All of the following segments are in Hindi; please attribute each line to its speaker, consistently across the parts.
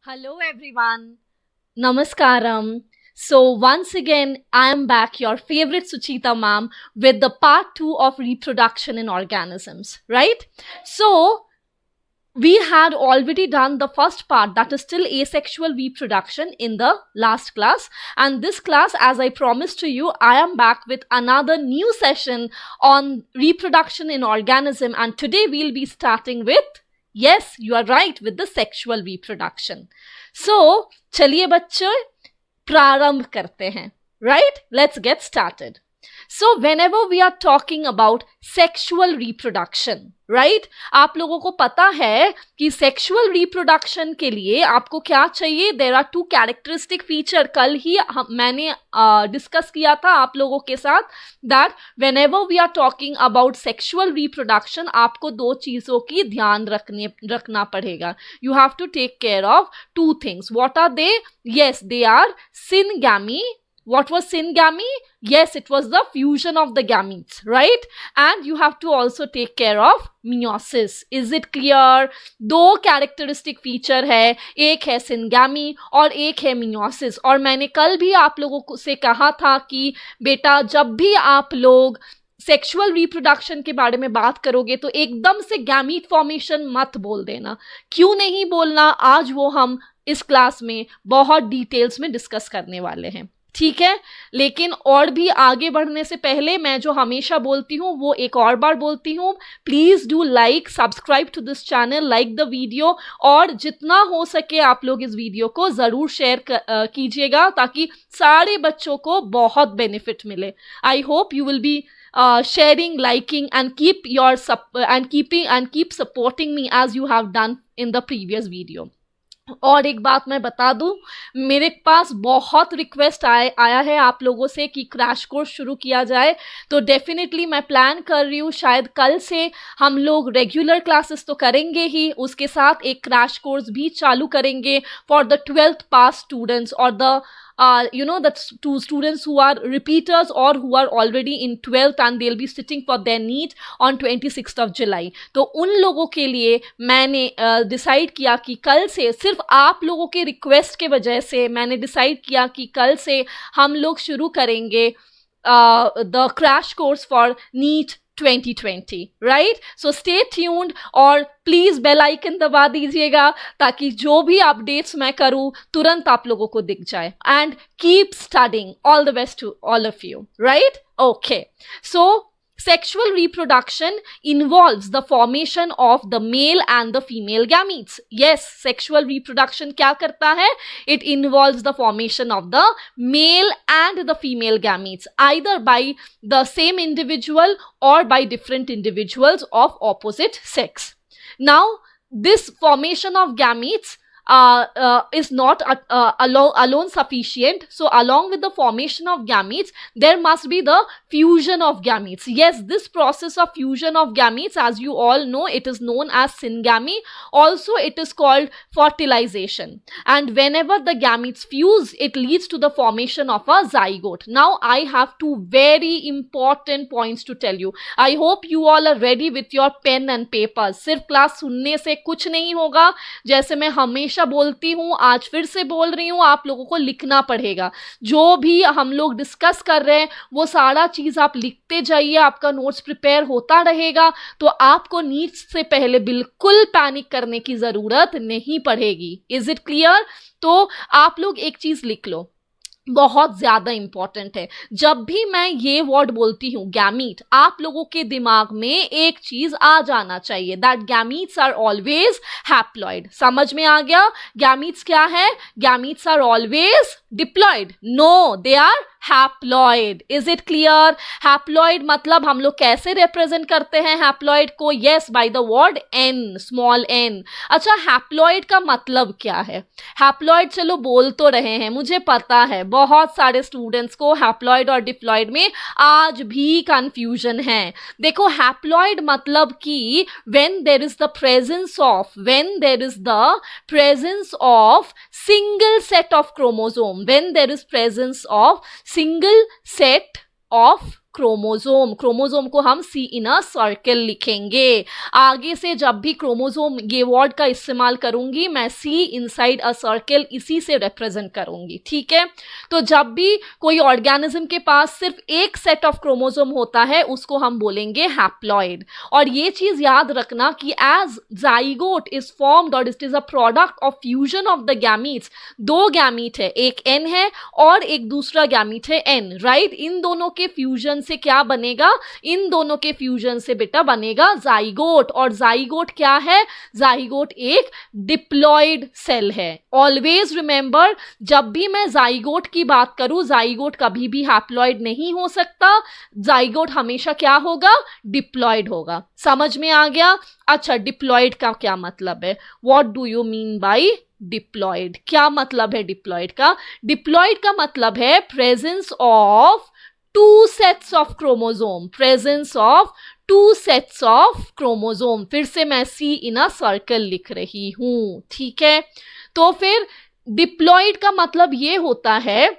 Speaker 1: Hello everyone. Namaskaram. So once again, I am back, your favorite Suchita ma'am, with the part 2 of reproduction in organisms, right? So we had already done the first part, that is still asexual reproduction, in the last class. And this class, as I promised to you, I am back with another new session on reproduction in organism. And today we'll be starting with, yes, you are right, with the sexual reproduction. So चलिए बच्चों प्रारंभ करते हैं, right? Let's get started. So whenever we are talking about sexual reproduction, right? आप लोगों को पता है कि sexual reproduction के लिए आपको क्या चाहिए? There are two characteristic feature. कल ही मैंने डिस्कस किया था आप लोगों के साथ that whenever we are talking about sexual reproduction, आपको दो चीजों की ध्यान रखना पड़ेगा. You have to take care of two things. What are they? Yes, they are syngamy. What was syngamy? Yes, it was the fusion of the gametes, right? And you have to also take care of meiosis. Is it clear? दो characteristic feature है, एक है syngamy और एक है meiosis. और मैंने कल भी आप लोगों से कहा था कि बेटा जब भी आप लोग सेक्सुअल रिप्रोडक्शन के बारे में बात करोगे तो एकदम से गैमीट फॉर्मेशन मत बोल देना. क्यों नहीं बोलना? आज वो हम इस क्लास में बहुत डिटेल्स में डिस्कस करने वाले हैं, ठीक है? लेकिन और भी आगे बढ़ने से पहले मैं जो हमेशा बोलती हूँ वो एक और बार बोलती हूँ, please do like, subscribe to this channel, like the video, और जितना हो सके आप लोग इस वीडियो को ज़रूर शेयर कीजिएगा ताकि सारे बच्चों को बहुत बेनिफिट मिले. I hope you will be sharing, liking, and keep supporting me as you have done in the previous video. और एक बात मैं बता दूं, मेरे पास बहुत रिक्वेस्ट आया है आप लोगों से कि क्रैश कोर्स शुरू किया जाए. तो डेफिनेटली मैं प्लान कर रही हूँ, शायद कल से हम लोग रेगुलर क्लासेस तो करेंगे ही, उसके साथ एक क्रैश कोर्स भी चालू करेंगे for the 12th pass students और the the two students who are repeaters or who are already in 12th and they'll be sitting for their NEET on 26th of July. तो उन लोगों के लिए मैंने डिसाइड किया कि कल से, सिर्फ आप लोगों के रिक्वेस्ट के वजह से मैंने डिसाइड किया कि कल से हम लोग शुरू करेंगे the crash course for NEET 2020, right? So stay tuned और प्लीज बेल आइकन दबा दीजिएगा ताकि जो भी अपडेट्स मैं करूं तुरंत आप लोगों को दिख जाए. And keep studying. All the best to all of you, right? Okay, so sexual reproduction involves the formation of the male and the female gametes. Yes, sexual reproduction क्या करता है? It involves the formation of the male and the female gametes, either by the same individual or by different individuals of opposite sex. Now, this formation of gametes is not alone sufficient. So along with the formation of gametes, there must be the fusion of gametes. Yes, this process of fusion of gametes, as you all know, it is known as syngamy. Also, it is called fertilization. And whenever the gametes fuse, it leads to the formation of a zygote. Now, I have two very important points to tell you. I hope you all are ready with your pen and paper. सिर्फ क्लास सुनने से कुछ नहीं होगा. जैसे मैं हमेशा बोलती हूँ, आज फिर से बोल रही हूँ, आप लोगों को लिखना पड़ेगा. जो भी हम लोग डिस्कस कर रहे हैं वो सारा चीज आप लिखते जाइए, आपका नोट्स प्रिपेयर होता रहेगा. तो आपको नीट से पहले बिल्कुल पैनिक करने की जरूरत नहीं पड़ेगी. Is it clear? तो आप लोग एक चीज लिख लो, बहुत ज्यादा इंपॉर्टेंट है. जब भी मैं ये वर्ड बोलती हूँ गैमीट, आप लोगों के दिमाग में एक चीज आ जाना चाहिए, that gametes are always haploid. समझ में आ गया? गैमीट्स क्या है? Gametes are always diploid. No, they are haploid. Is it clear? Haploid मतलब हम लोग कैसे रिप्रेजेंट करते हैं हैप्लॉइड को? Yes, by the word N, small N. अच्छा, हैप्लॉइड का मतलब क्या है? हैप्लॉइड चलो बोल तो रहे हैं, मुझे पता है बहुत सारे स्टूडेंट्स को हैप्लॉइड और डिप्लॉइड में आज भी कंफ्यूजन है. देखो, हैप्लॉइड मतलब कि when there is the presence of single set of chromosome, when there is presence of single set of chromosome. Chromosome को हम सी इन अ सर्कल लिखेंगे। आगे से जब भी क्रोमोसोम ये वर्ड का इस्तेमाल करूंगी मैं सी इनसाइड अ सर्कल इसी से रिप्रेजेंट करूंगी, ठीक है। तो जब भी कोई ऑर्गेनिज्म के पास सिर्फ एक सेट ऑफ क्रोमोसोम होता है उसको हम बोलेंगे हैप्लॉइड। और ये चीज याद रखना कि एज जाइगोट इज फॉर्म्ड और it is a product of fusion of the gametes, दो गैमीट है, एक एन है और एक दूसरा गैमीट है एन, राइट। इन दोनों के फ्यूजन से क्या बनेगा, इन दोनों के फ्यूजन से बेटा बनेगा जाइगोट। और जाइगोट क्या है, जाइगोट एक डिप्लॉइड सेल है। ऑलवेज रिमेंबर, जब भी मैं जाइगोट की बात करूं, जाइगोट कभी भी हैप्लॉइड नहीं हो सकता, जाइगोट हमेशा क्या होगा, डिप्लॉइड होगा। समझ में आ गया। अच्छा, डिप्लॉइड का क्या मतलब है, what do you mean by diploid, क्या मतलब है डिप्लॉइड का? डिप्लॉइड का मतलब है presence of two sets of chromosome, presence of two sets of chromosome. फिर से मैं सी इन अ सर्कल लिख रही हूं, ठीक है। तो फिर डिप्लॉइड का मतलब ये होता है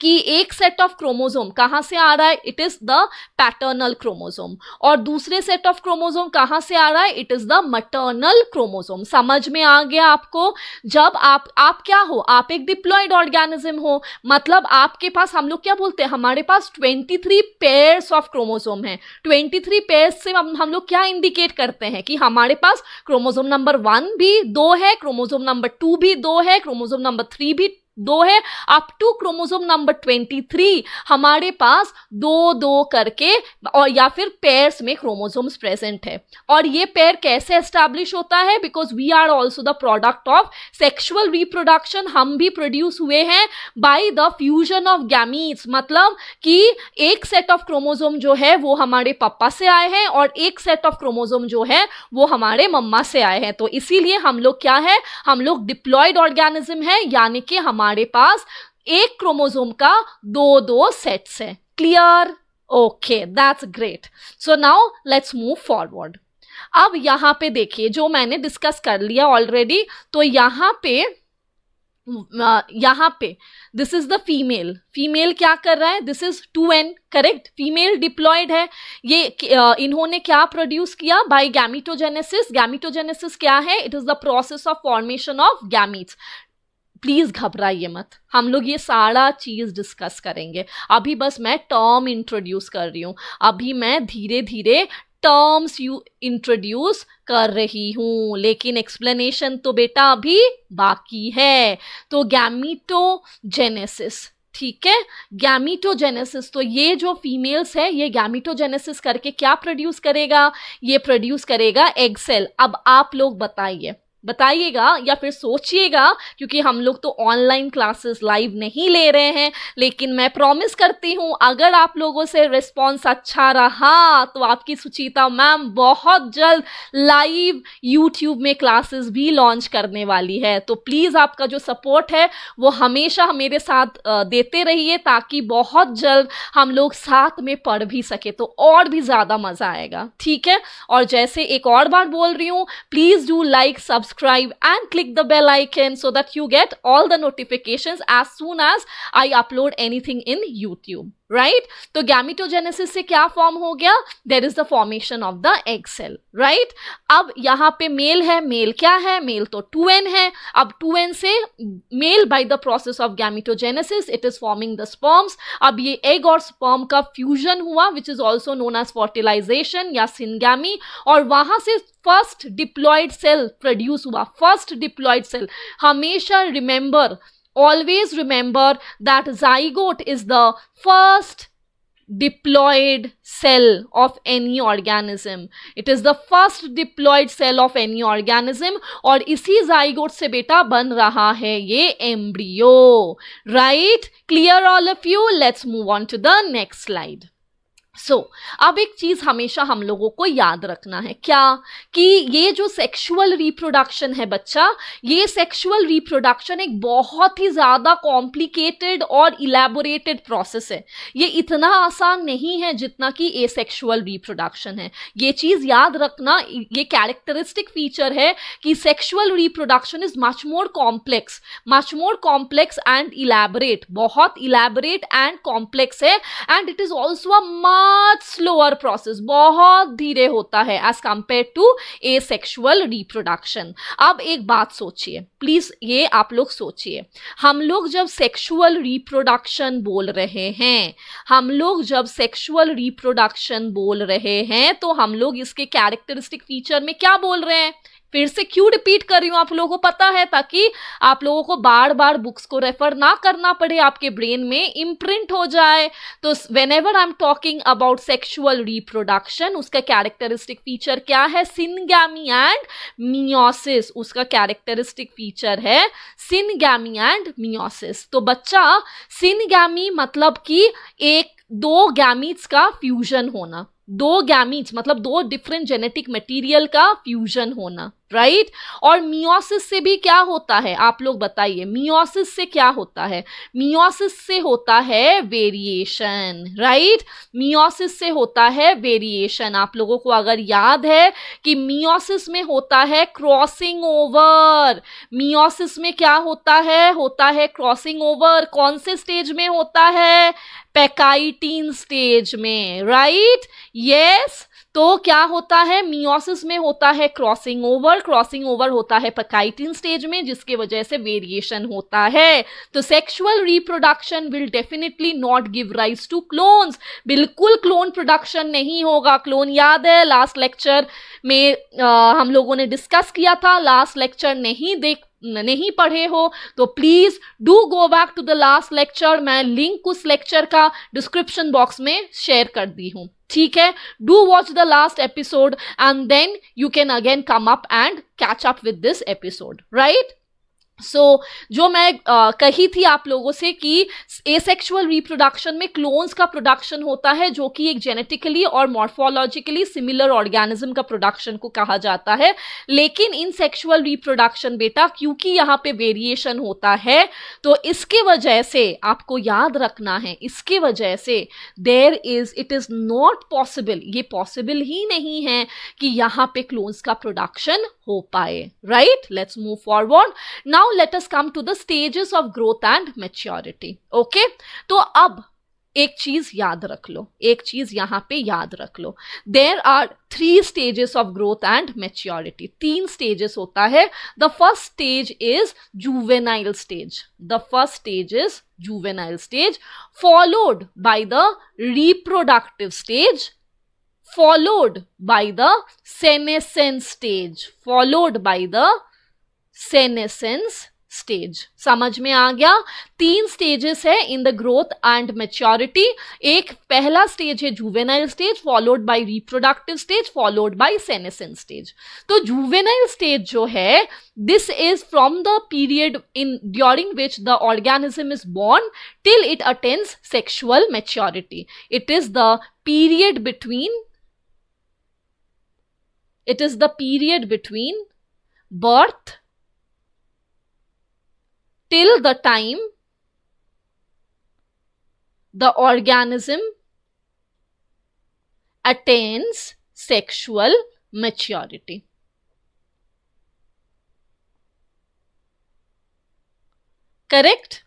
Speaker 1: कि एक सेट ऑफ क्रोमोसोम कहां से आ रहा है, it is the paternal chromosome, और दूसरे सेट ऑफ क्रोमोसोम कहां से आ रहा है, it is the maternal chromosome. समझ में आ गया आपको। जब आप क्या हो, आप एक डिप्लॉइड ऑर्गेनिज्म हो, मतलब आपके पास, हम लोग क्या बोलते हैं, हमारे पास 23 पेयर्स ऑफ क्रोमोसोम है। 23 पेयर्स से हम लोग क्या इंडिकेट करते हैं कि हमारे पास क्रोमोसोम नंबर 1 भी 2 है, क्रोमोसोम नंबर 2 भी 2 है, क्रोमोसोम नंबर 3 भी 2 है, अप टू क्रोमोसोम नंबर 23 हमारे पास 2-2 करके और या फिर पेयर्स में क्रोमोसोम्स प्रेजेंट है। और ये पेयर कैसे एस्टैब्लिश होता है, because we are also the product of sexual reproduction, हम भी प्रोड्यूस हुए हैं by the fusion of gametes, मतलब कि एक सेट ऑफ क्रोमोसोम जो है वो हमारे पापा से आए हैं और एक सेट ऑफ क्रोमोसोम जो है वो हमारे मम्मा से आए हैं। तो इसीलिए हम लोग क्या है, हम लोग डिप्लॉइड ऑर्गेनिज्म है, यानी कि हमारे पास एक क्रोमोसोम का 2-2 सेट्स है। Clear? Okay, that's great. So now let's move forward. अब यहां पे देखिए, जो मैंने डिस्कस कर लिया ऑलरेडी, तो यहां पे this is the female. Female क्या कर रहा है, this is 2n, correct. Female diploid है। ये इन्होंने क्या प्रोड्यूस किया, बाय गैमीटोजेनेसिस। गैमीटोजेनेसिस क्या है, it is the process of formation of gametes. Please घबराइए मत, हम लोग ये सारा चीज डिस्कस करेंगे। अभी बस मैं टर्म इंट्रोड्यूस कर रही हूं, अभी मैं धीरे धीरे टर्म्स इंट्रोड्यूस कर रही हूं, लेकिन एक्सप्लेनेशन तो बेटा अभी बाकी है। तो गैमीटोजेनेसिस, ठीक है, गैमीटोजेनेसिस। तो ये जो फीमेल्स है ये गैमीटोजेनेसिस करके क्या प्रोड्यूस करेगा, ये प्रोड्यूस करेगा एग सेल। अब आप लोग बताइएगा या फिर सोचिएगा, क्योंकि हम लोग तो ऑनलाइन क्लासेस लाइव नहीं ले रहे हैं, लेकिन मैं प्रॉमिस करती हूं अगर आप लोगों से रिस्पॉन्स अच्छा रहा तो आपकी सुचिता मैम बहुत जल्द लाइव यूट्यूब में क्लासेस भी लॉन्च करने वाली है। तो प्लीज़ आपका जो सपोर्ट है वो हमेशा मेरे साथ देते रहिए, ताकि बहुत जल्द हम लोग साथ में पढ़ भी सके तो और भी ज़्यादा मज़ा आएगा, ठीक है। और जैसे एक और बार बोल रही हूँ, please do like, subscribe and click the bell icon so that you get all the notifications as soon as I upload anything in YouTube, right? तो गैमीटोजेनेसिस से क्या फॉर्म हो गया, there is the formation of the egg cell, right? अब यहाँ पे मेल है, मेल क्या है, मेल तो 2n है। अब 2n से mail by the process of gametogenesis it is forming the sperms। अब ये एग और स्पर्म का फ्यूजन हुआ which is also known as fertilization या सिनगैमी, और वहां से फर्स्ट डिप्लॉइड सेल प्रोड्यूस हुआ। फर्स्ट डिप्लॉइड सेल, हमेशा remember, always remember that zygote is the first diploid cell of any organism. It is the first diploid cell of any organism, और इसी zygote से बेटा बन रहा है ये embryo, right? Clear all of you? Let's move on to the next slide. अब एक चीज हमेशा हम लोगों को याद रखना है, क्या, कि ये जो सेक्सुअल रिप्रोडक्शन है बच्चा, ये सेक्सुअल रिप्रोडक्शन एक बहुत ही ज्यादा कॉम्प्लिकेटेड और इलेबोरेटेड प्रोसेस है। ये इतना आसान नहीं है जितना कि एसेक्सुअल रिप्रोडक्शन है। ये चीज याद रखना, ये कैरेक्टरिस्टिक फीचर है कि sexual reproduction is much more complex and elaborate, बहुत इलेबोरेट एंड कॉम्प्लेक्स है, and it is also a much slower process, बहुत धीरे होता है as compared to asexual reproduction. अब एक बात सोचिए प्लीज, ये आप लोग सोचिए, हम लोग जब सेक्सुअल रिप्रोडक्शन बोल रहे हैं, तो हम लोग इसके कैरेक्टरिस्टिक फीचर में क्या बोल रहे हैं? फिर से क्यों रिपीट कर रही हूं, आप लोगों को पता है, ताकि आप लोगों को बार बार बुक्स को रेफर ना करना पड़े, आपके ब्रेन में इम्प्रिंट हो जाए। तो whenever I am talking about sexual reproduction, उसका कैरेक्टरिस्टिक फीचर क्या है? सिनगैमी एंड मियोसिस, उसका कैरेक्टरिस्टिक फीचर है सिनगैमी एंड मियोसिस। तो बच्चा, सिनगैमी मतलब कि दो गैमीट्स का फ्यूजन होना, दो गैमीट्स मतलब दो डिफरेंट जेनेटिक मटेरियल का फ्यूजन होना, राइट? और मियोसिस से भी क्या होता है, आप लोग बताइए, मियोसिस से क्या होता है? मियोसिस से होता है वेरिएशन, राइट? मियोसिस से होता है वेरिएशन। आप लोगों को अगर याद है कि मियोसिस में होता है क्रॉसिंग ओवर, मियोसिस में क्या होता है क्रॉसिंग ओवर। कौन से स्टेज में होता है? पैकाइटिन स्टेज में, राइट? यस। तो क्या होता है? मियोसिस में होता है क्रॉसिंग ओवर होता है पैकाइटिन स्टेज में, जिसके वजह से वेरिएशन होता है। तो sexual reproduction will definitely not give rise to clones, बिल्कुल क्लोन प्रोडक्शन नहीं होगा। क्लोन याद है, लास्ट लेक्चर में हम लोगों ने डिस्कस किया था। लास्ट लेक्चर नहीं पढ़े हो तो please do go back to the last lecture. मैं लिंक उस लेक्चर का डिस्क्रिप्शन बॉक्स में शेयर कर दी हूं, ठीक है? Do watch the last episode and then you can again come up and catch up with this episode, right? जो मैं कही थी आप लोगों से कि एसेक्सुअल रिप्रोडक्शन में क्लोन्स का प्रोडक्शन होता है, जो कि एक जेनेटिकली और मॉर्फोलॉजिकली सिमिलर ऑर्गेनिज्म का प्रोडक्शन को कहा जाता है। लेकिन इन सेक्सुअल रिप्रोडक्शन बेटा, क्योंकि यहाँ पे वेरिएशन होता है, तो इसके वजह से आपको याद रखना है, इसके वजह से इट इज नॉट पॉसिबल, ये पॉसिबल ही नहीं है कि यहाँ पे क्लोन्स का प्रोडक्शन हो पाए, right? Let's move forward now. Let us come to the stages of growth and maturity. Okay? तो अब एक चीज याद रख लो, एक चीज यहां पे याद रख लो। There are 3 stages of growth and maturity. 3 stages होता है। The first stage is juvenile stage. The first stage is juvenile stage, followed by the reproductive stage, followed by the senescence stage, followed by the senescence stage. समझ में आ गया? 3 स्टेजेस है in the growth and maturity. एक पहला स्टेज है juvenile stage, followed by reproductive stage, followed by senescence stage. तो जुवेनाइल स्टेज जो है, this is from the period in during which the organism is born till it attains sexual maturity. It is the period between birth till the time the organism attains sexual maturity. Correct?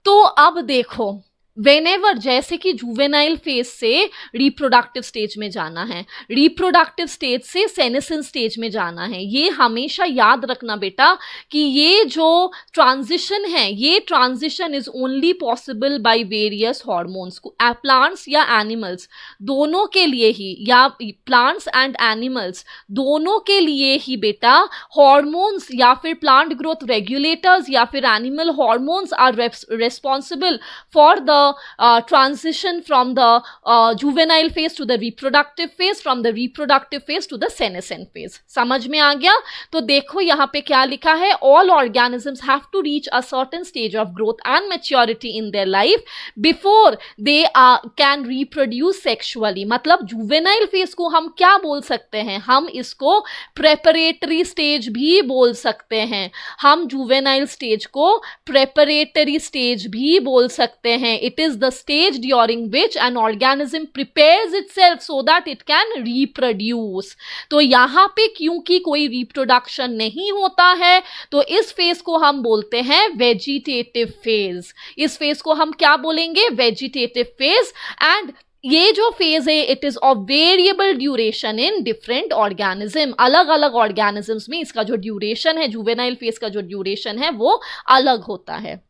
Speaker 1: तो अब देखो, वेनेवर, जैसे कि जुवेनाइल फेज से रिप्रोडक्टिव स्टेज में जाना है, रिप्रोडक्टिव स्टेज से सेनेसेंस स्टेज में जाना है, ये हमेशा याद रखना बेटा कि ये जो ट्रांजिशन है, ये transition is only possible by various hormones. Plants या एनिमल्स दोनों के लिए ही, या प्लांट्स एंड एनिमल्स दोनों के लिए ही बेटा हॉर्मोन्स या फिर प्लांट ग्रोथ रेगुलेटर्स या फिर animal hormones are responsible for the transition from the juvenile phase to the reproductive phase, from the reproductive phase to the senescent phase. समझ में आ गया? तो देखो यहाँ पे क्या लिखा है, all organisms have to reach a certain stage of growth and maturity in their life before they can reproduce sexually. मतलब juvenile phase को हम क्या बोल सकते हैं? हम इसको preparatory stage भी बोल सकते हैं. हम juvenile stage को preparatory stage भी बोल सकते हैं. It is the stage during which an organism prepares itself so that it can reproduce. तो यहाँ पे क्योंकि कोई reproduction नहीं होता है तो इस फेज को हम बोलते हैं वेजिटेटिव फेज. इस फेज को हम क्या बोलेंगे? Vegetative phase. एंड ये जो फेज है it is of variable duration in different organism. अलग अलग ऑर्गेनिजम्स में इसका जो ड्यूरेशन है, जुवेनाइल फेज का जो ड्यूरेशन है वो अलग होता है.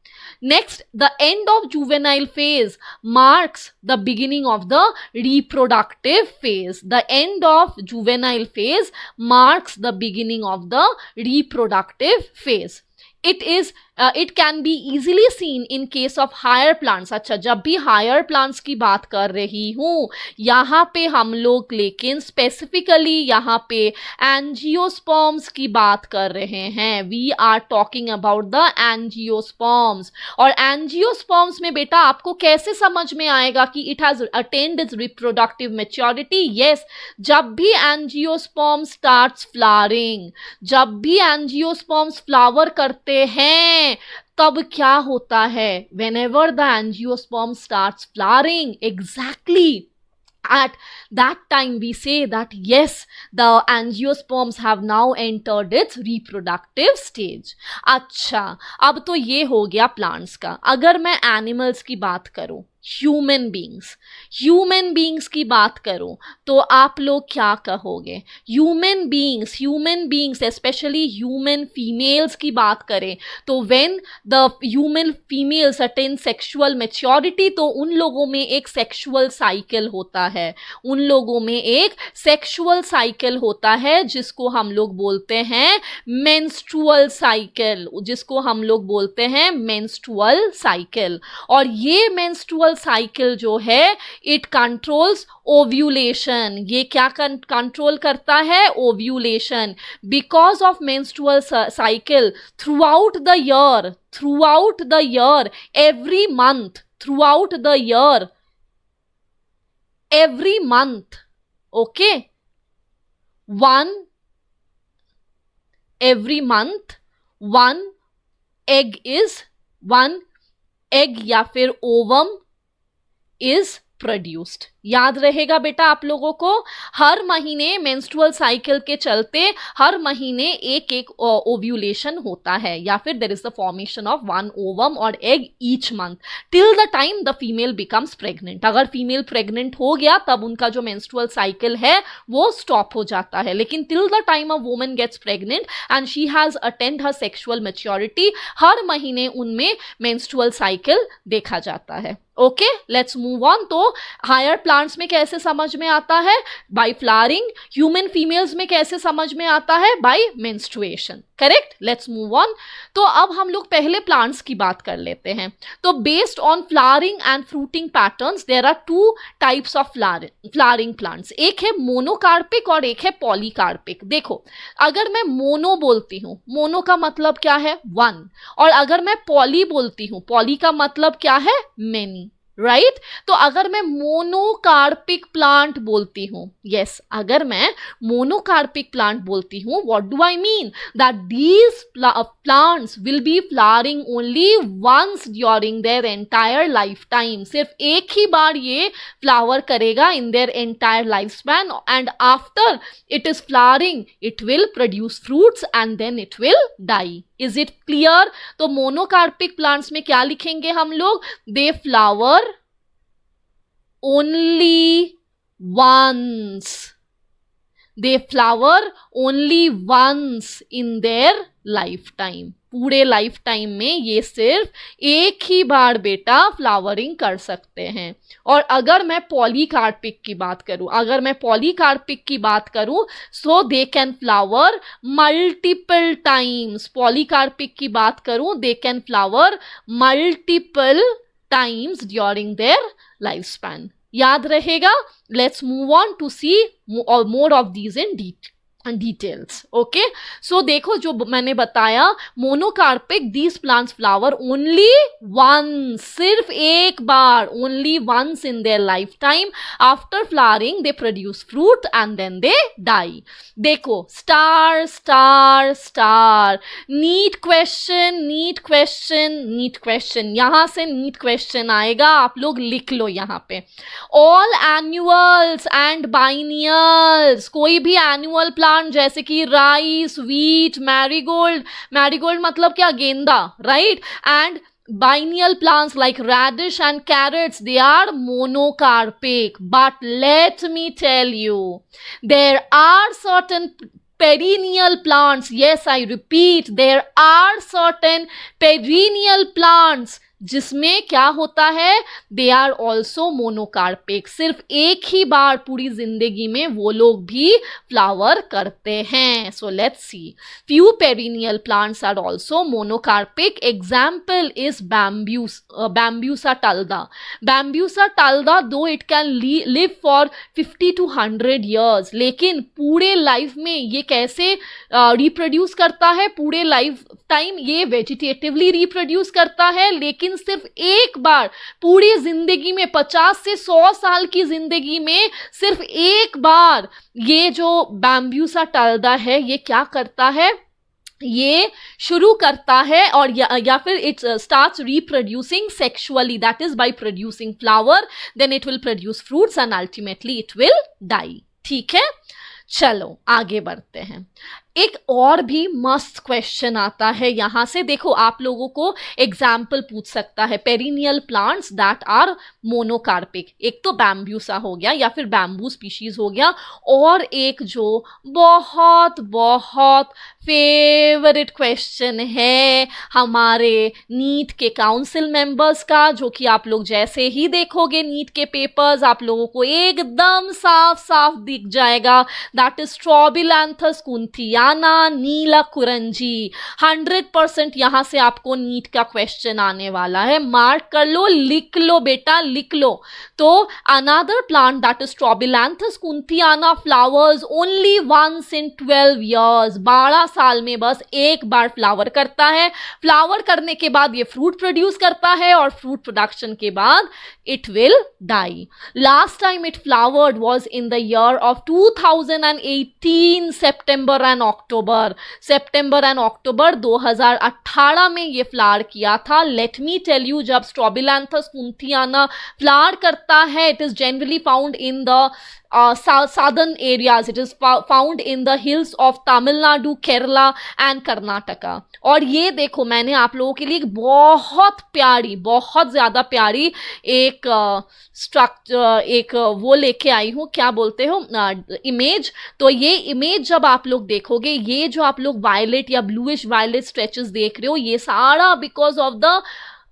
Speaker 1: Next, the end of juvenile phase marks the beginning of the reproductive phase. The end of juvenile phase marks the beginning of the reproductive phase. It can be easily seen in case of higher plants. अच्छा, जब भी higher plants की बात कर रही हूँ यहाँ पे हम लोग लेकिन specifically यहाँ पे angiosperms की बात कर रहे हैं. We are talking about the angiosperms. और angiosperms में बेटा आपको कैसे समझ में आएगा कि it has attained its reproductive maturity? Yes, जब भी angiosperm starts flowering, जब भी angiosperms flower करते हैं तब क्या होता है? Whenever the angiosperm starts flowering, exactly at that time we say that yes, the angiosperms have now entered its reproductive stage. अच्छा, अब तो ये हो गया प्लांट्स का. अगर मैं एनिमल्स की बात करूं, ह्यूमन बींग्स की बात करूं तो आप लोग क्या कहोगे? Human beings specially human females की बात करें तो when the human females attain sexual maturity तो उन लोगों में एक सेक्सुअल साइकिल होता है. उन लोगों में एक सेक्सुअल साइकिल होता है जिसको हम लोग बोलते हैं मेंस्ट्रुअल साइकिल. और ये मेंस्ट्रुअल साइकिल जो है इट कंट्रोल्स ओव्यूलेशन. ये क्या कंट्रोल करता है? Ovulation. Because of menstrual cycle throughout the year every month okay, one egg या फिर ओवम is produced. याद रहेगा बेटा आप लोगों को, हर महीने मेंस्ट्रुअल साइकिल के चलते हर महीने एक ओव्यूलेशन होता है या फिर there is the formation of one ovum और egg each month till the time the female becomes pregnant. अगर फीमेल प्रेग्नेंट हो गया तब उनका जो मेंस्ट्रुअल साइकिल है वो स्टॉप हो जाता है. लेकिन till the time a woman gets pregnant and she has attained her sexual maturity, हर महीने उनमें मेंस्ट्रुअल साइकिल देखा जाता है. Okay, let's move on. तो हायर प्लांट्स में कैसे समझ में आता है? Bye flowering. ह्यूमन फीमेल्स में कैसे समझ में आता है? By menstruation. Correct. Let's move on. तो अब हम लोग पहले प्लांट्स की बात कर लेते हैं. तो based on flowering and fruiting patterns there are two types of flowering plants. एक है मोनोकार्पिक और एक है पॉलीकार्पिक. देखो, अगर मैं मोनो बोलती हूँ, मोनो का मतलब क्या है? वन. और अगर मैं पॉली बोलती हूँ, पॉली का मतलब क्या है? मेनी. राइट. तो अगर मैं मोनोकार्पिक प्लांट बोलती हूँ, यस, अगर मैं मोनोकार्पिक प्लांट बोलती हूँ, what do I mean? That these plants will be flowering only once during their entire life time. सिर्फ एक ही बार ये फ्लावर करेगा in their entire life span and after it is flowering it will produce fruits and then it will die. Is it clear? तो मोनोकार्पिक प्लांट्स में क्या लिखेंगे हम लोग? They flower only once. They flower only once in their life time. पूरे लाइफ टाइम में ये सिर्फ एक ही बार बेटा फ्लावरिंग कर सकते हैं. और अगर मैं पॉलीकार्पिक की बात करूं, so they can flower multiple times. Polycarpic की बात करूं, they can flower multiple times during their lifespan. याद रहेगा. Let's move on to see more of these in details. Okay, so देखो जो मैंने बताया, monocarpic these plants flower only once, सिर्फ एक बार, only once in their life time. After flowering they produce fruit and then they die. देखो star star star, NEET question NEET question NEET question, यहां से नीट क्वेश्चन आएगा, आप लोग लिख लो यहाँ पे. ऑल एनुअल्स एंड बाइनियल्स, कोई भी एनुअल प्लांट जैसे कि राइस, व्हीट, मैरीगोल्ड, मैरीगोल्ड मतलब क्या, गेंदा, right, and biennial plants like radish and carrots, they are monocarpic. But let me tell you, there are certain perennial plants. Yes, I repeat, there are certain perennial plants जिसमें क्या होता है, दे आर ऑल्सो मोनोकार्पिक. सिर्फ एक ही बार पूरी जिंदगी में वो लोग भी फ्लावर करते हैं. So let's see, few perennial plants are also monocarpic. Example is Bambusa tulda. Bambusa tulda though it can live for 50 to 100 years, लेकिन पूरे लाइफ में ये कैसे रिप्रोड्यूस करता है, पूरे लाइफ टाइम ये वेजिटेटिवली रिप्रोड्यूस करता है, लेकिन सिर्फ एक बार पूरी जिंदगी में, 50 से 100 साल की जिंदगी में सिर्फ एक बार ये जो बैम्ब्यूसा टल्दा है ये क्या करता है, ये शुरू करता है और या फिर it starts reproducing sexually, that is by producing flower, then it will produce fruits and ultimately it will die. ठीक है, चलो आगे बढ़ते हैं. एक और भी मस्त क्वेश्चन आता है यहां से. देखो आप लोगों को एग्जाम्पल पूछ सकता है, perennial plants that are monocarpic. एक तो बैम्ब्यूसा हो गया या फिर बैम्बू स्पीशीज हो गया, और एक जो बहुत बहुत फेवरेट क्वेश्चन है हमारे नीट के काउंसिल मेंबर्स का, जो कि आप लोग जैसे ही देखोगे नीट के पेपर्स आप लोगों को एकदम साफ साफ दिख जाएगा, दैट इज स्ट्रॉबिलैंथस कुंथियाना नीलाकुरंजी. 100% यहां से आपको नीट का क्वेश्चन आने वाला है. मार्क कर लो, लिख लो बेटा, लिख लो. तो another plant that is Strobilanthes kunthiana flowers only once in 12 years. 12 साल में बस एक बार फ्लावर करता है. फ्लावर करने के बाद ये फ्रूट प्रोड्यूस करता है और फ्रूट प्रोडक्शन के बाद it will die. Last time it flowered was in the year of 2018 September and October. September and October 2018 में ये फ्लावर किया था. Let me tell you, जब Strobilanthes kunthiana फ्लावर करता है, it is generally found in the southern areas. It is found in the hills of Tamil Nadu, Kerala and Karnataka. और ये देखो मैंने आप लोगों के लिए बहुत प्यारी, बहुत ज़्यादा प्यारी एक स्ट्रक्चर, एक वो लेके आई हूँ, क्या बोलते हो, इमेज. तो ये इमेज जब आप लोग देखोगे, ये जो आप लोग वायलेट या ब्लूइश वायलेट स्ट्रेचेस देख रहे हो, ये सारा because of the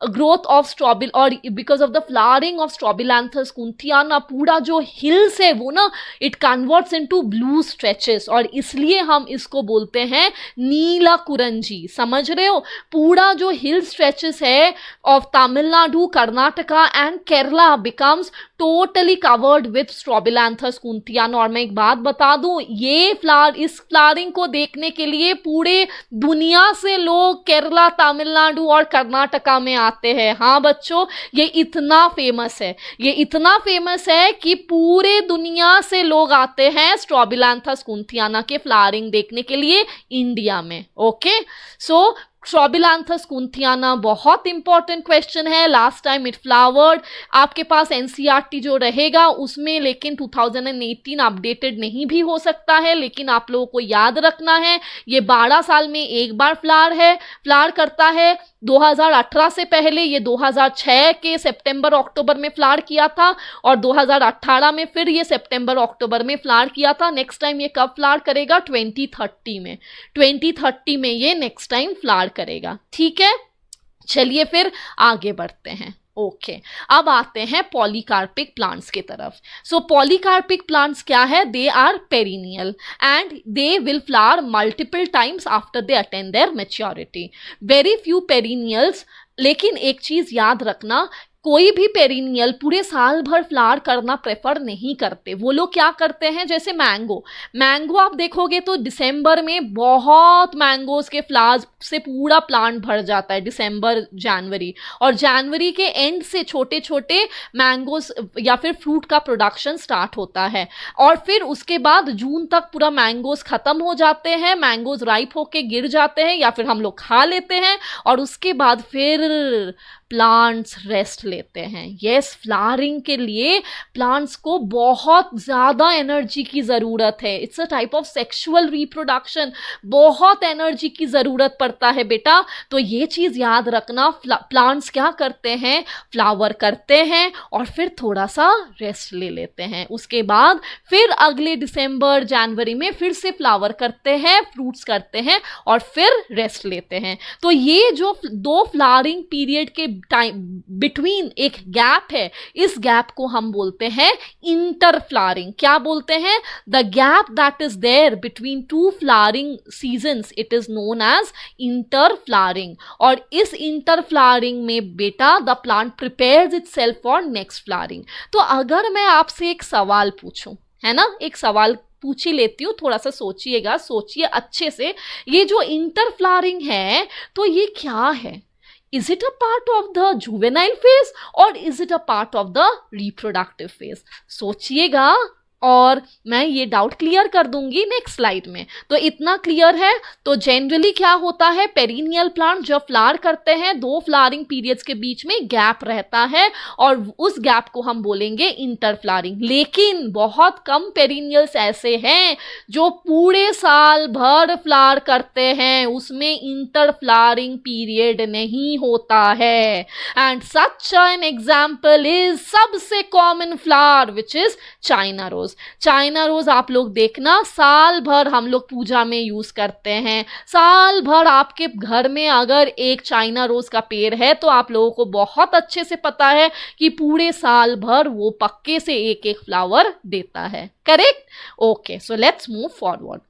Speaker 1: growth of strobil और because of the flowering of Strobilanthes kunthiana. पूरा जो हिल्स है वो ना it converts into blue stretches, और इसलिए हम इसको बोलते हैं नीला कुरंजी. समझ रहे हो, पूरा जो हिल स्ट्रेचेस है of Tamil Nadu, Karnataka and Kerala becomes totally covered with Strobilanthes kunthiana. और मैं एक बात बता दूं, ये फ्लावर, इस फ्लावरिंग को देखने के लिए पूरे दुनिया से लोग केरला, तमिलनाडु और कर्नाटका में आते हैं. हाँ बच्चों, ये इतना फेमस है, ये इतना फेमस है कि पूरे दुनिया से लोग आते हैं स्ट्रॉबिलैंथस कुंथियाना के फ्लावरिंग देखने के लिए इंडिया में. ओके, सो स्ट्रॉबिलैंथस कुंथियाना बहुत इंपॉर्टेंट क्वेश्चन है. Last time it flowered. आपके पास एनसीईआरटी जो रहेगा उसमें लेकिन 2018 अपडेटेड नहीं भी हो सकता है, लेकिन आप लोगों को याद रखना है ये 12 साल में एक बार फ्लावर करता है. 2018 से पहले ये 2006 के सितंबर अक्टूबर में फ्लावर किया था, और 2018 में फिर ये सितंबर अक्टूबर में फ्लावर किया था. नेक्स्ट टाइम ये कब फ्लावर करेगा, 2030 में. 2030 में ये नेक्स्ट टाइम फ्लावर करेगा. ठीक है, चलिए फिर आगे बढ़ते हैं. ओके, अब आते हैं पॉलीकार्पिक प्लांट्स की तरफ. सो पॉलीकार्पिक प्लांट्स क्या है, they are perennial and they will flower multiple times after they attain their maturity. Very few perennials, लेकिन एक चीज याद रखना, कोई भी पेरिनियल पूरे साल भर फ्लावर करना प्रेफर नहीं करते। वो लोग क्या करते हैं, जैसे मैंगो आप देखोगे तो दिसंबर में बहुत मैंगोज के फ्लावर्स से पूरा प्लांट भर जाता है, दिसंबर जनवरी, और जनवरी के एंड से छोटे छोटे मैंगोज या फिर फ्रूट का प्रोडक्शन स्टार्ट होता है, और फिर उसके बाद जून तक पूरा मैंगोज खत्म हो जाते हैं, मैंगोज राइप होके गिर जाते हैं या फिर हम लोग खा लेते हैं, और उसके बाद फिर प्लांट्स रेस्ट लेते हैं। यस, फ्लावरिंग के लिए प्लांट्स को बहुत ज़्यादा एनर्जी की ज़रूरत है। It's a type of sexual reproduction, बहुत एनर्जी की ज़रूरत पड़ता है बेटा। तो ये चीज़ याद रखना, प्लांट्स क्या करते हैं, फ्लावर करते हैं और फिर थोड़ा सा रेस्ट ले लेते हैं, उसके बाद फिर अगले दिसंबर जनवरी में फिर से फ्लावर करते हैं, फ्रूट्स करते हैं और फिर रेस्ट लेते हैं। तो ये जो दो फ्लावरिंग पीरियड के टाइम बिटवीन एक गैप है, इस गैप को हम बोलते हैं इंटर फ्लावरिंग। क्या बोलते हैं? The gap that is there between two flowering seasons, it is known as inter flowering. और इस इंटर फ्लावरिंग में बेटा the plant prepares itself for next flowering. तो अगर मैं आपसे एक सवाल पूछूं, है ना, एक सवाल पूछ ही लेती हूँ, थोड़ा सा सोचिएगा, सोचिए अच्छे से। ये जो इंटर फ्लावरिंग है तो ये क्या है? Is it a part of the juvenile phase or is it a part of the reproductive phase? सोचिएगा और मैं ये डाउट क्लियर कर दूंगी नेक्स्ट स्लाइड में। तो इतना क्लियर है। तो जनरली क्या होता है, पेरिनियल प्लांट जब फ्लावर करते हैं, दो फ्लावरिंग पीरियड्स के बीच में गैप रहता है और उस गैप को हम बोलेंगे इंटर फ्लावरिंग। लेकिन बहुत कम पेरिनियल्स ऐसे हैं जो पूरे साल भर फ्लावर करते हैं, उसमें इंटर फ्लावरिंग पीरियड नहीं होता है। And such an example is सबसे common flower which is China rose. China rose आप लोग देखना, साल भर हम लोग पूजा में यूज करते हैं। साल भर आपके घर में अगर एक चाइना रोज का पेड़ है तो आप लोगों को बहुत अच्छे से पता है कि पूरे साल भर वो पक्के से एक एक फ्लावर देता है। Correct? Okay, so let's move forward.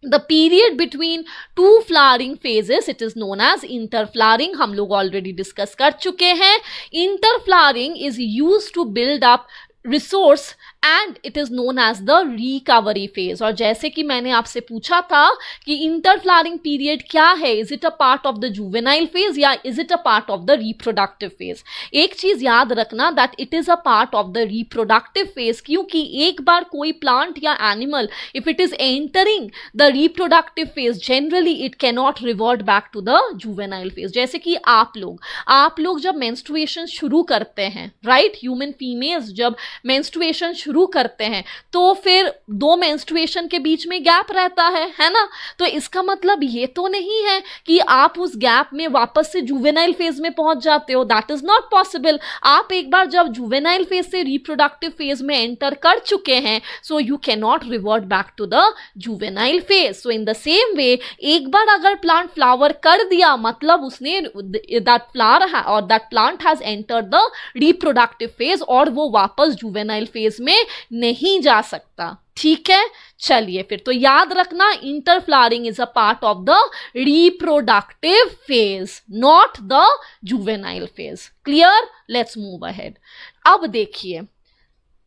Speaker 1: The period between two flowering phases, it is known as interflowering. हम लोग ऑलरेडी डिस्कस कर चुके हैं। Interflowering is used to build up resource and it is known as the recovery phase। और जैसे कि मैंने आपसे पूछा था कि interflowering period क्या है, is it a part of the juvenile phase या is it a part of the reproductive phase? एक चीज याद रखना, that it is a part of the reproductive phase, क्योंकि एक बार कोई plant या animal if it is entering the reproductive phase, generally it cannot revert back to the juvenile phase। जैसे कि आप लोग जब menstruation शुरू करते हैं, राइट, ह्यूमन फीमेल्स जब menstruation शुरू करते हैं तो फिर दो मेंस्ट्रुएशन के बीच में गैप रहता है ना। तो इसका मतलब ये तो नहीं है कि आप उस गैप में वापस से जुवेनाइल फेज में पहुंच जाते हो, दैट इज नॉट पॉसिबल। आप एक बार जब जुवेनाइल फेज से रिप्रोडक्टिव फेज में एंटर कर चुके हैं, so you can not revert back to the juvenile phase. So in the same way, एक बार अगर प्लांट फ्लावर कर दिया, मतलब उसने दैट फ्लावर और that plant has entered the reproductive phase और वो वापस जुवेनाइल फेज में नहीं जा सकता। ठीक है, चलिए फिर तो याद रखना, inter flowering is a part of the reproductive phase, not the juvenile phase. Clear? Let's move ahead. अब देखिए,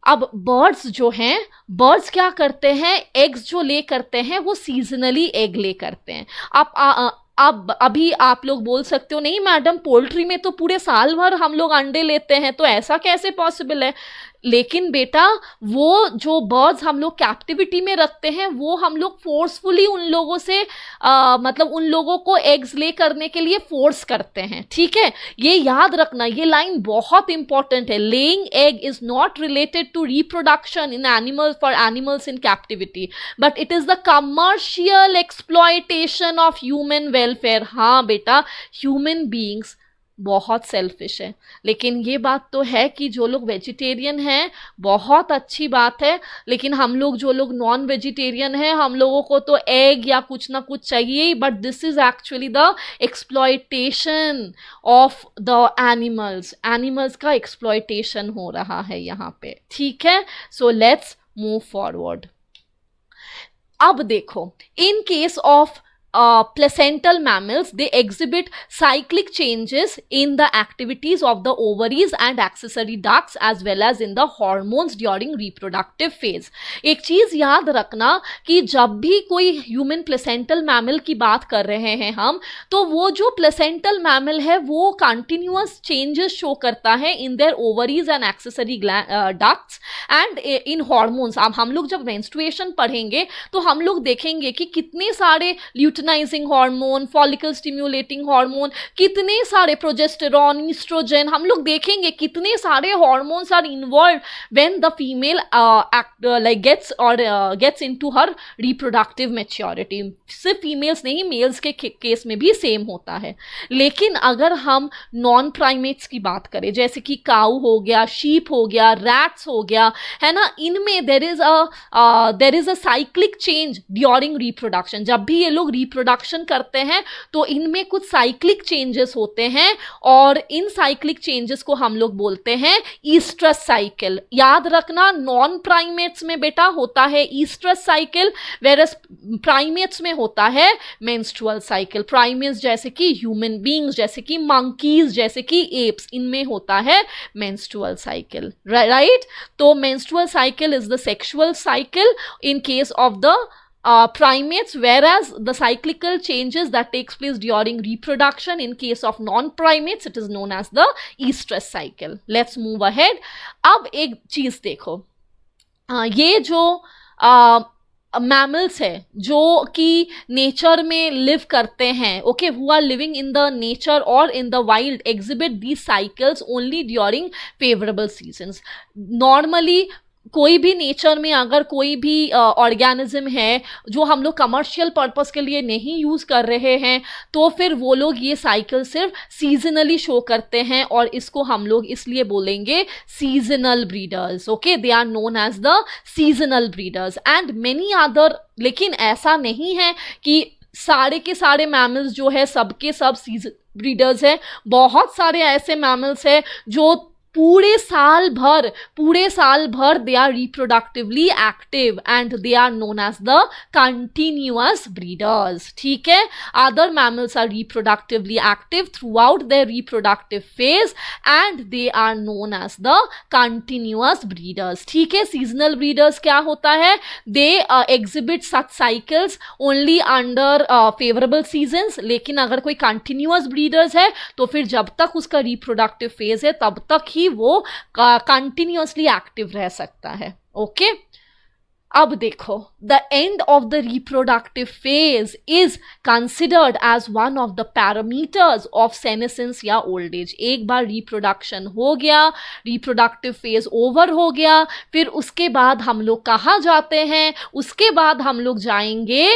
Speaker 1: अब बर्ड्स जो हैं, बर्ड्स क्या करते हैं, एग्स जो ले करते हैं वो सीजनली एग ले करते हैं। अब अभी आप लोग बोल सकते हो नहीं मैडम, पोल्ट्री में तो पूरे साल भर हम लोग अंडे लेते हैं, तो ऐसा कैसे पॉसिबल है? लेकिन बेटा, वो जो बर्ड्स हम लोग कैप्टिविटी में रखते हैं वो हम लोग फोर्सफुली उन लोगों से मतलब उन लोगों को एग्स ले करने के लिए फोर्स करते हैं। ठीक है, ये याद रखना, ये लाइन बहुत इंपॉर्टेंट है। Laying egg is not related to reproduction in animals for animals in captivity, but it is the commercial exploitation of human welfare. हाँ बेटा, ह्यूमन बीइंग्स बहुत सेल्फिश है, लेकिन ये बात तो है कि जो लोग वेजिटेरियन हैं बहुत अच्छी बात है, लेकिन हम लोग जो लोग नॉन वेजिटेरियन हैं, हम लोगों को तो एग या कुछ ना कुछ चाहिए ही। But this is actually the exploitation of the animals का एक्सप्लॉयटेशन हो रहा है यहाँ पे। ठीक है, सो लेट्स मूव फॉरवर्ड। अब देखो, इन case of placental mammals, they exhibit cyclic changes in the activities of the ovaries and accessory ducts as well as in the hormones during reproductive phase. एक चीज याद रखना कि जब भी कोई ह्यूमन प्लेसेंटल मैमल की बात कर रहे हैं हम, तो वो जो प्लेसेंटल मैमल है वो कंटिन्यूअस चेंजेस शो करता है in their ovaries and accessory ducts and in hormones. अब हम लोग जब मेंस्ट्रुएशन पढ़ेंगे तो हम लोग देखेंगे कि कितने सारे luteinizing hormone, follicle stimulating hormone, कितने सारे प्रोजेस्टेरॉन, ईस्ट्रोजन, हम लोग देखेंगे कितने सारे hormones are involved when the female gets into her reproductive maturity. सिर्फ फीमेल्स नहीं, मेल्स के केस में भी सेम होता है. लेकिन अगर हम नॉन प्राइमेट्स की बात करें, जैसे कि काऊ हो गया, शीप हो गया, रैट्स हो गया, है ना, इनमें there is a cyclic change during reproduction. जब भी ये लोग रिप्रोडक्शन करते हैं तो इनमें कुछ साइक्लिक चेंजेस होते हैं और इन साइक्लिक चेंजेस को हम लोग बोलते हैं ईस्ट्रस साइकिल. याद रखना, नॉन प्राइमेट्स में बेटा होता है ईस्ट्रस साइकिल, वेरस प्राइमेट्स में होता है मेंस्ट्रुअल साइकिल. प्राइमेट्स जैसे कि ह्यूमन बीइंग्स, जैसे कि मंकीज, जैसे कि एप्स, इनमें होता है मेंस्ट्रुअल साइकिल. राइट? तो menstrual cycle is the sexual cycle in case of the primates, whereas the cyclical changes that takes place during reproduction in case of non-primates, it is known as the estrus cycle. Let's move ahead. अब एक चीज देखो, ये जो मैमल्स है जो कि नेचर में लिव करते हैं, okay, who are living in the nature और in the wild, exhibit these cycles only during favourable seasons. Normally कोई भी नेचर में अगर कोई भी ऑर्गेनिज्म है जो हम लोग कमर्शियल पर्पस के लिए नहीं यूज़ कर रहे हैं, तो फिर वो लोग ये साइकिल सिर्फ सीजनली शो करते हैं और इसको हम लोग इसलिए बोलेंगे seasonal breeders. Okay, they are known as the seasonal breeders and many other. लेकिन ऐसा नहीं है कि सारे के सारे मैमल्स जो है सबके सब सीजन ब्रीडर्स हैं. बहुत सारे ऐसे मैमल्स हैं जो पूरे साल भर they are reproductively active and they are known as the continuous breeders. ठीक है, other mammals are reproductively active throughout their reproductive phase and they are known as the continuous breeders. ठीक है, सीजनल ब्रीडर्स क्या होता है, they exhibit such cycles only under favourable seasons. लेकिन अगर कोई कंटिन्यूअस ब्रीडर्स है तो फिर जब तक उसका रिप्रोडक्टिव फेज है तब तक ही वो कंटिन्यूअसली एक्टिव रह सकता है. ओके, अब देखो, the end of the reproductive phase is considered as one of the parameters of senescence या ओल्ड एज. एक बार रिप्रोडक्शन हो गया, रिप्रोडक्टिव फेज ओवर हो गया, फिर उसके बाद हम लोग कहाँ जाते हैं, उसके बाद हम लोग जाएंगे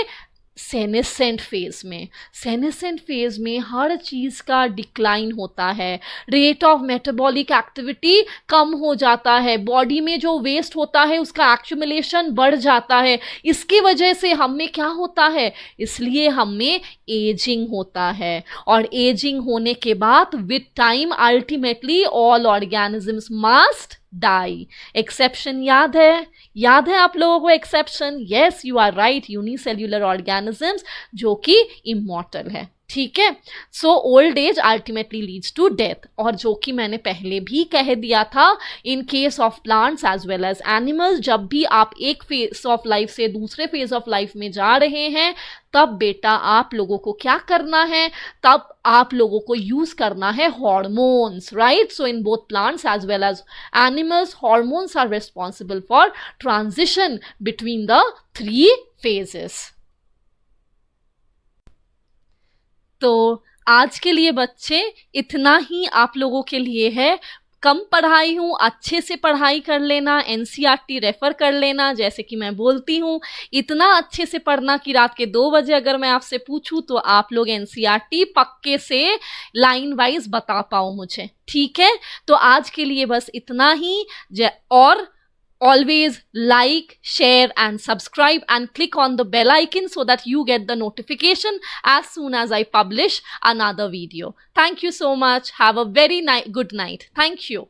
Speaker 1: सेनेसेंट फेज में. सेनेसेंट फेज में हर चीज़ का डिक्लाइन होता है, रेट ऑफ मेटाबॉलिक एक्टिविटी कम हो जाता है, बॉडी में जो वेस्ट होता है उसका एक्यूमुलेशन बढ़ जाता है. इसकी वजह से हमें क्या होता है, इसलिए हमें एजिंग होता है. और एजिंग होने के बाद with time ultimately all organisms must die. Exception याद है आप लोगों को exception? Yes, you are right, unicellular organisms जो कि इमॉर्टल है. ठीक है, so old age ultimately leads to death. और जो कि मैंने पहले भी कह दिया था, in case of plants as well as animals, जब भी आप एक फेज ऑफ लाइफ से दूसरे फेज ऑफ लाइफ में जा रहे हैं तब बेटा आप लोगों को क्या करना है, तब आप लोगों को यूज करना है hormones. Right? So in both plants as well as animals, hormones are responsible for transition between the 3 phases. तो आज के लिए बच्चे इतना ही आप लोगों के लिए है. कम पढ़ाई हूँ, अच्छे से पढ़ाई कर लेना, एनसीईआरटी रेफ़र कर लेना. जैसे कि मैं बोलती हूँ, इतना अच्छे से पढ़ना कि रात के 2 बजे अगर मैं आपसे पूछूँ तो आप लोग एनसीईआरटी पक्के से लाइन वाइज बता पाओ मुझे. ठीक है, तो आज के लिए बस इतना ही. और always like, share and subscribe and click on the bell icon so that you get the notification as soon as I publish another video. Thank you so much. Have a very good night. Thank you.